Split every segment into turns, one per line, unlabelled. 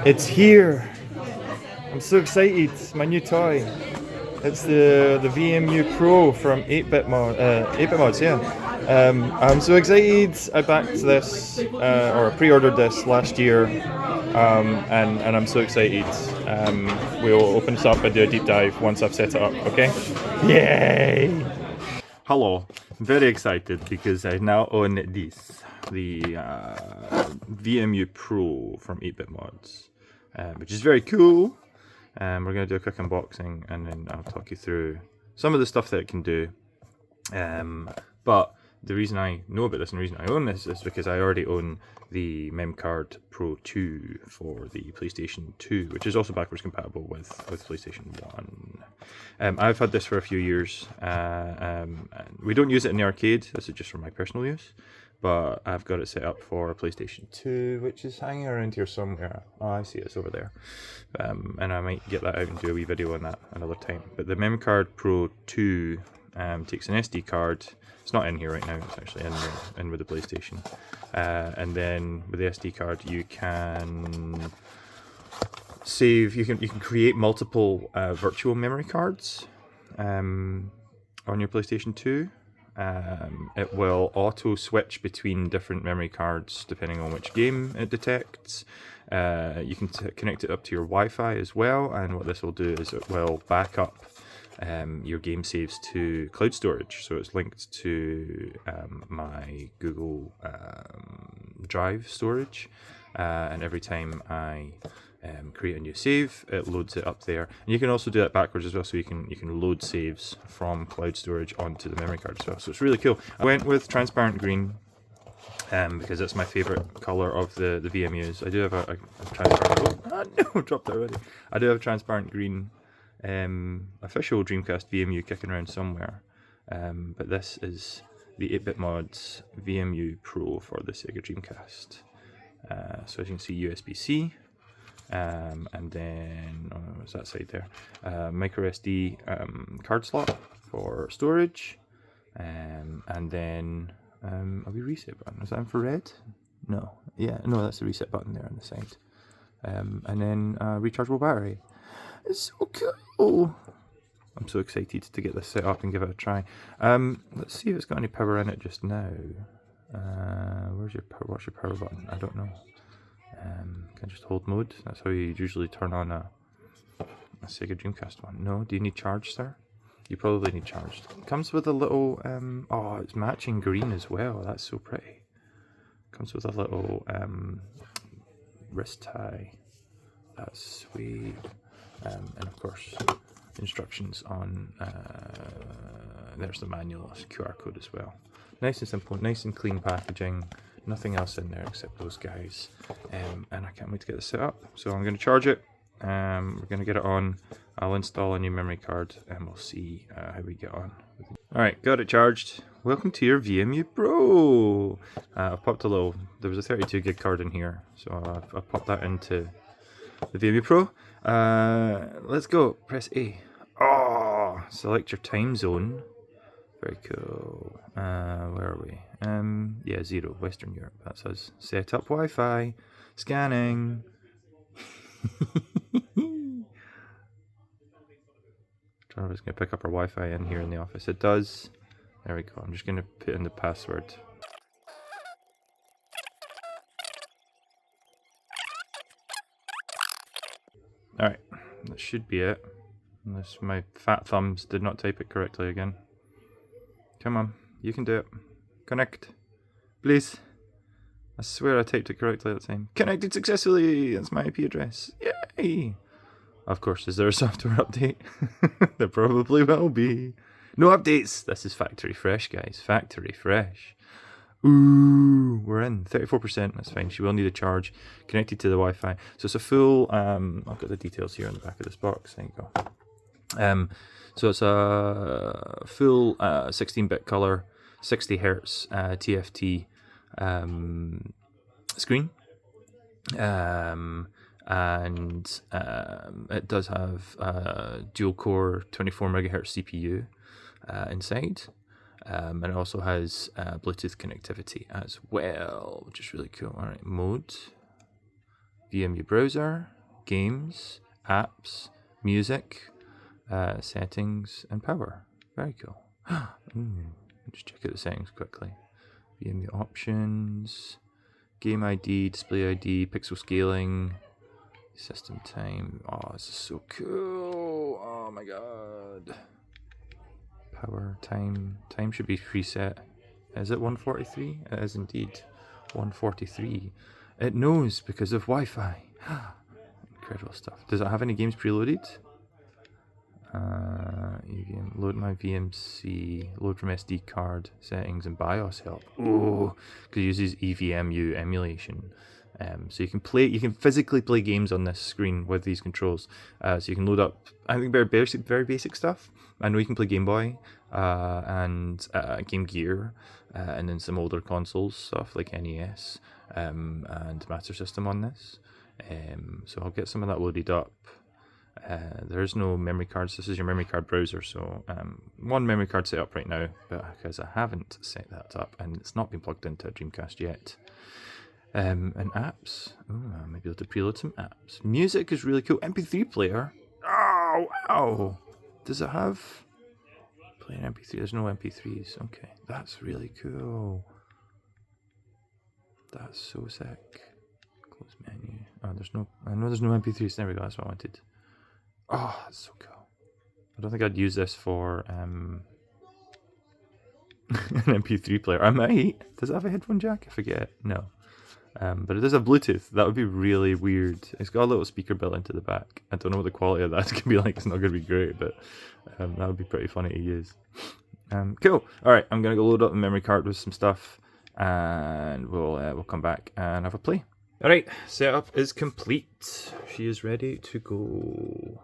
It's here! I'm so excited, my new toy. It's the VMU Pro from 8BITMODS, yeah. I'm so excited. I backed this, or pre-ordered this last year, and I'm so excited. We'll open this up and do a deep dive once I've set it up, okay? Yay! Hello, I'm very excited because I now own this, the VMU Pro from 8BITMODS, which is very cool. We're going to do a quick unboxing and then I'll talk you through some of the stuff that it can do. But the reason I know about this and the reason I own this is because I already own the MemCard Pro 2 for the PlayStation 2, which is also backwards compatible with PlayStation 1. I've had this for a few years. We don't use it in the arcade, this is just for my personal use. But I've got it set up for PlayStation 2, which is hanging around here somewhere. Oh, I see it, it's over there. And I might get that out and do a wee video on that another time. But the MemCard Pro 2 takes an SD card. It's not in here right now, it's actually in with the PlayStation. And then with the SD card you can save, you can create multiple virtual memory cards on your PlayStation 2. It will auto switch between different memory cards depending on which game it detects. You can connect it up to your Wi-Fi as well, and what this will do is it will back up your game saves to cloud storage. So it's linked to my Google Drive storage, and every time I create a new save, it loads it up there. And you can also do that backwards as well, so you can load saves from cloud storage onto the memory card as well. So it's really cool. I went with transparent green because it's my favorite color of the VMUs. I do have a transparent. Oh no, dropped it already. I do have a transparent green official Dreamcast VMU kicking around somewhere, but this is the 8BITMODS VMU Pro for the SEGA Dreamcast. So as you can see, USB-C. And then what's that side there? Micro SD card slot for storage, and then a wee reset button. Is that infrared? No. Yeah, no, that's the reset button there on the side. And then a rechargeable battery. It's so cool. I'm so excited to get this set up and give it a try. Let's see if it's got any power in it just now. What's your power button? I don't know. Can just hold mode. That's how you usually turn on a Sega Dreamcast one. No, do you need charge, sir? You probably need charged. It comes with a little oh, it's matching green as well. That's so pretty. Comes with a little wrist tie. That's sweet. And of course, instructions on. There's the manual, QR code as well. Nice and simple, nice and clean packaging. Nothing else in there except those guys, and I can't wait to get this set up. So I'm going to charge it, we're going to get it on, I'll install a new memory card, and we'll see how we get on. Alright, got it charged. Welcome to your VMU Pro! I've popped a little, there was a 32 gig card in here, so I've popped that into the VMU Pro. Let's go, press A. Oh, select your time zone. Very cool. Where are we? Yeah, 0, Western Europe. That says set up Wi-Fi. Scanning. Travis going to pick up our Wi-Fi in here in the office. It does. There we go. I'm just going to put in the password. Alright, that should be it. Unless my fat thumbs did not type it correctly again. Come on, you can do it. Connect, please. I swear I typed it correctly that time. Connected successfully! That's my IP address. Yay! Of course, is there a software update? There probably will be. No updates! This is factory fresh, guys. Factory fresh. Ooh, we're in. 34%, that's fine. She will need a charge. Connected to the Wi-Fi. So it's a full, I've got the details here on the back of this box. There you go. So it's a full 16-bit color, 60 Hz TFT screen, and it does have dual core 24 MHz CPU inside, and it also has Bluetooth connectivity as well, which is really cool. All right, mode, VMU browser. games, apps, music, settings, and power. Very cool. Just check out the settings quickly. VMU options, game ID, display ID, pixel scaling, system time. Oh, this is so cool. Oh my god. Power, time should be preset. Is it 143? It is indeed 143. It knows because of Wi-Fi. Incredible stuff. Does it have any games preloaded? EVM, load my VMC, load from SD card, settings and BIOS help. Oh, because it uses EVMU emulation. So you can physically play games on this screen with these controls. So you can load up, I think, very basic stuff. I know you can play Game Boy and Game Gear, and then some older consoles stuff like NES and Master System on this. So I'll get some of that loaded up. There's no memory cards. This is your memory card browser, so one memory card set up right now, but because I haven't set that up and it's not been plugged into a Dreamcast yet. And apps. Oh, I might be able to preload some apps. Music is really cool. MP3 player. Oh, wow. Does it have play an MP3? There's no MP3s. Okay, that's really cool. That's so sick. Close menu. Oh, I know there's no MP3s. There we go. That's what I wanted. Oh, that's so cool. I don't think I'd use this for an MP3 player. I might. Does it have a headphone jack? I forget. No. But it does have Bluetooth. That would be really weird. It's got a little speaker built into the back. I don't know what the quality of that's going to be like. It's not going to be great, but that would be pretty funny to use. Cool. All right, I'm going to go load up the memory card with some stuff, and we'll come back and have a play. All right, setup is complete. She is ready to go.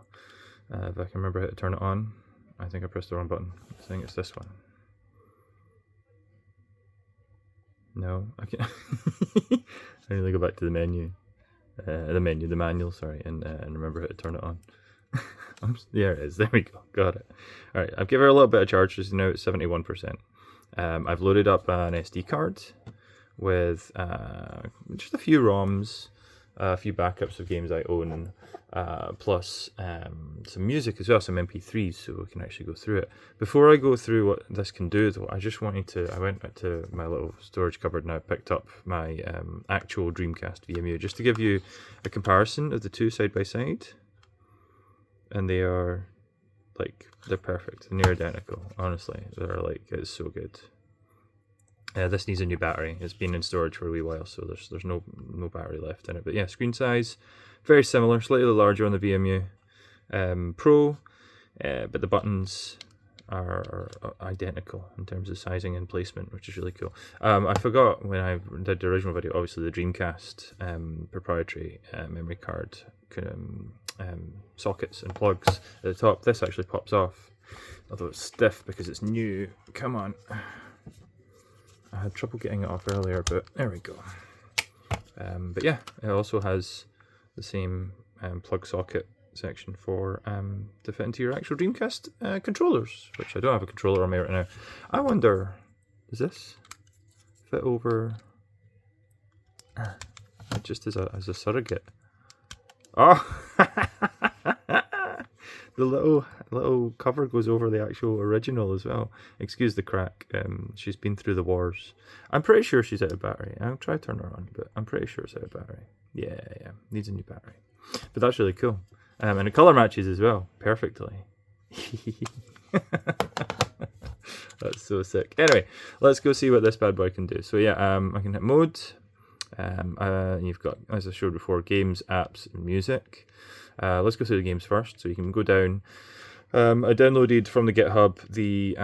If I can remember how to turn it on. I think I pressed the wrong button. I think it's this one. No, I can't. I need to go back to the menu. The manual, sorry, and remember how to turn it on. There it is, there we go, got it. Alright, I've given her a little bit of charge, just now it's 71%. I've loaded up an SD card with just a few ROMs, a few backups of games I own, plus some music as well, some MP3s, so we can actually go through it. Before I go through what this can do though, I just wanted to, I went to my little storage cupboard and I picked up my actual Dreamcast VMU, just to give you a comparison of the two side by side. And they are, like, they're perfect, they're near identical, honestly. They're like, it's so good. This needs a new battery. It's been in storage for a wee while, so there's no battery left in it. But yeah, screen size, very similar, slightly larger on the VMU Pro, but the buttons are identical in terms of sizing and placement, which is really cool. I forgot when I did the original video, obviously the Dreamcast proprietary memory card sockets and plugs at the top. This actually pops off, although it's stiff because it's new. Come on. I had trouble getting it off earlier, but there we go. But yeah, it also has the same plug socket section for to fit into your actual Dreamcast controllers, which I don't have a controller on me right now. I wonder, does this fit over just as a surrogate? Oh, the little cover goes over the actual original as well. Excuse the crack. She's been through the wars. I'm pretty sure she's out of battery. I'll try to turn her on, but I'm pretty sure it's out of battery. Yeah, needs a new battery. But that's really cool. And the color matches as well perfectly. That's so sick. Anyway, let's go see what this bad boy can do. So yeah, I can hit mode. You've got, as I showed before, games, apps, and music. Let's go through the games first. So you can go down. I downloaded from the GitHub the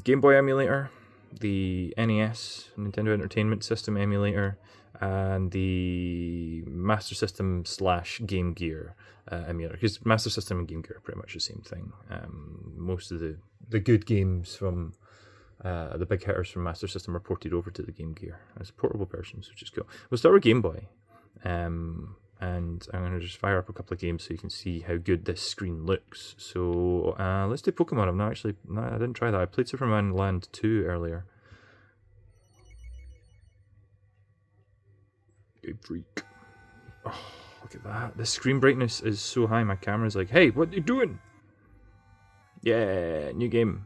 Game Boy emulator, the NES, Nintendo Entertainment System emulator, and the Master System / Game Gear emulator. Because Master System and Game Gear are pretty much the same thing. Most of the good games from the big hitters from Master System are ported over to the Game Gear as portable versions, which is cool. We'll start with Game Boy. And I'm going to just fire up a couple of games so you can see how good this screen looks. So let's do Pokemon. I didn't try that. I played Superman Land 2 earlier. Game Freak. Oh, look at that. The screen brightness is so high, my camera's like, hey, what are you doing? Yeah, new game.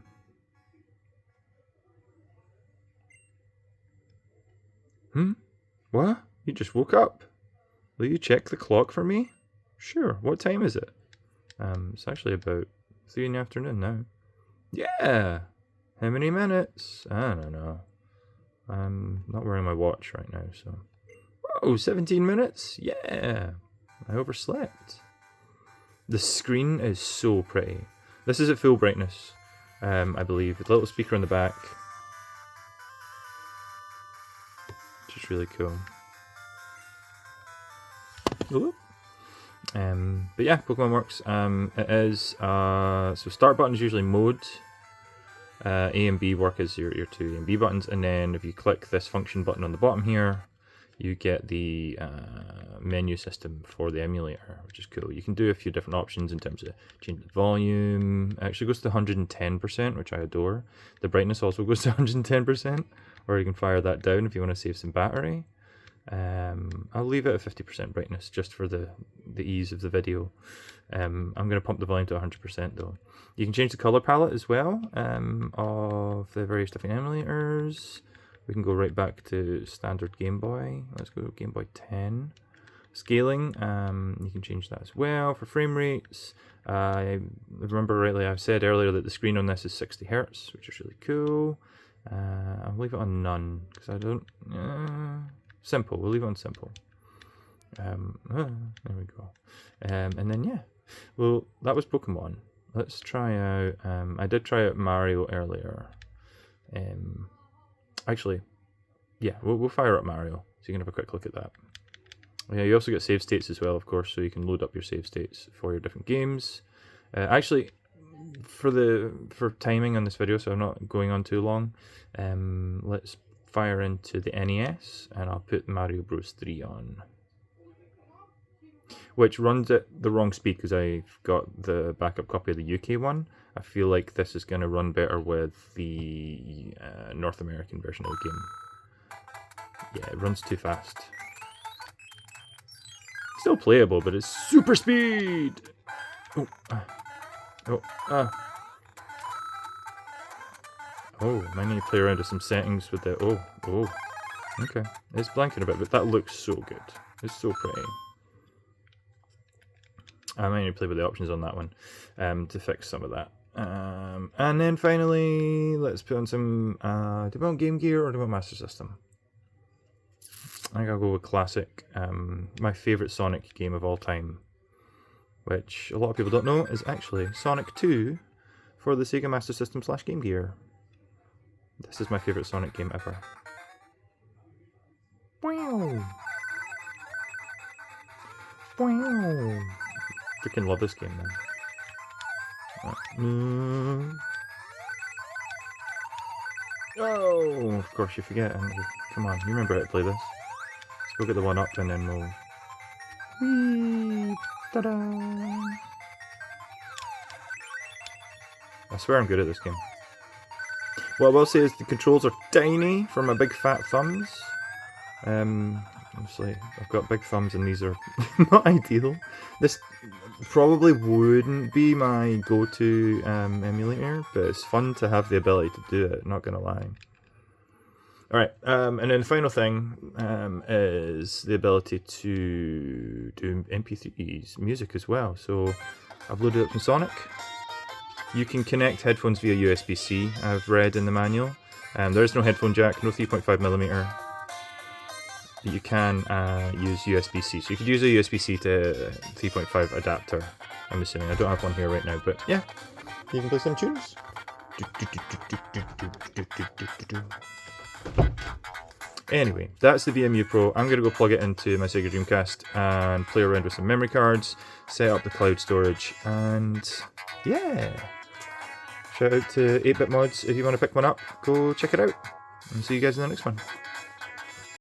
What? You just woke up? Will you check the clock for me? Sure, what time is it? It's actually about 3 in the afternoon now. Yeah! How many minutes? I don't know. I'm not wearing my watch right now, so... Whoa, 17 minutes? Yeah! I overslept. The screen is so pretty. This is at full brightness, I believe, with a little speaker on the back. Which is really cool. Ooh. But yeah, Pokemon works. It is, so start button is usually mode. A and B work as your 2 A and B buttons, and then if you click this function button on the bottom here, you get the menu system for the emulator, which is cool. You can do a few different options in terms of changing the volume. It actually goes to 110%, which I adore. The brightness also goes to 110%, or you can fire that down if you want to save some battery. I'll leave it at 50% brightness just for the ease of the video. I'm going to pump the volume to 100% though. You can change the color palette as well of the various different emulators. We can go right back to standard Game Boy. Let's go Game Boy 10. Scaling, you can change that as well for frame rates. I remember rightly, I said earlier that the screen on this is 60 Hz, which is really cool. I'll leave it on none because I don't. Simple. We'll leave it on simple. There we go. And then yeah, well that was Pokemon. Let's try out. I did try out Mario earlier. Actually, yeah, we'll fire up Mario so you can have a quick look at that. Yeah, you also get save states as well, of course, so you can load up your save states for your different games. Actually, for timing on this video, so I'm not going on too long, let's fire into the NES, and I'll put Mario Bros 3 on. Which runs at the wrong speed because I've got the backup copy of the UK one. I feel like this is going to run better with the North American version of the game. Yeah, it runs too fast. Still playable, but it's super speed! Oh, might need to play around with some settings with the... Okay. It's blanking a bit, but that looks so good. It's so pretty. I might need to play with the options on that one to fix some of that. And then finally, let's put on some... do we want Game Gear or do we want Master System? I think I'll go with Classic. My favourite Sonic game of all time, which a lot of people don't know, is actually Sonic 2 for the Sega Master System / Game Gear. This is my favourite Sonic game ever. Wow! Wow! Freaking love this game, man. Oh, of course you forget. Come on, you remember how to play this. Let's go get the one up and then we'll... Whee! Ta-da! I swear I'm good at this game. What I will say is the controls are tiny for my big fat thumbs. Obviously, I've got big thumbs and these are not ideal. This probably wouldn't be my go-to emulator, but it's fun to have the ability to do it, not gonna lie. Alright, and then the final thing is the ability to do MP3s, music as well. So I've loaded up some Sonic. You can connect headphones via USB-C, I've read in the manual. There is no headphone jack, no 3.5mm. But you can use USB-C. So you could use a USB-C to 3.5 adapter, I'm assuming. I don't have one here right now, but yeah. You can play some tunes. Anyway, that's the VMU Pro. I'm going to go plug it into my SEGA Dreamcast and play around with some memory cards, set up the cloud storage, and yeah. Shout out to 8BITMODS. If you want to pick one up, go check it out. And see you guys in the next one.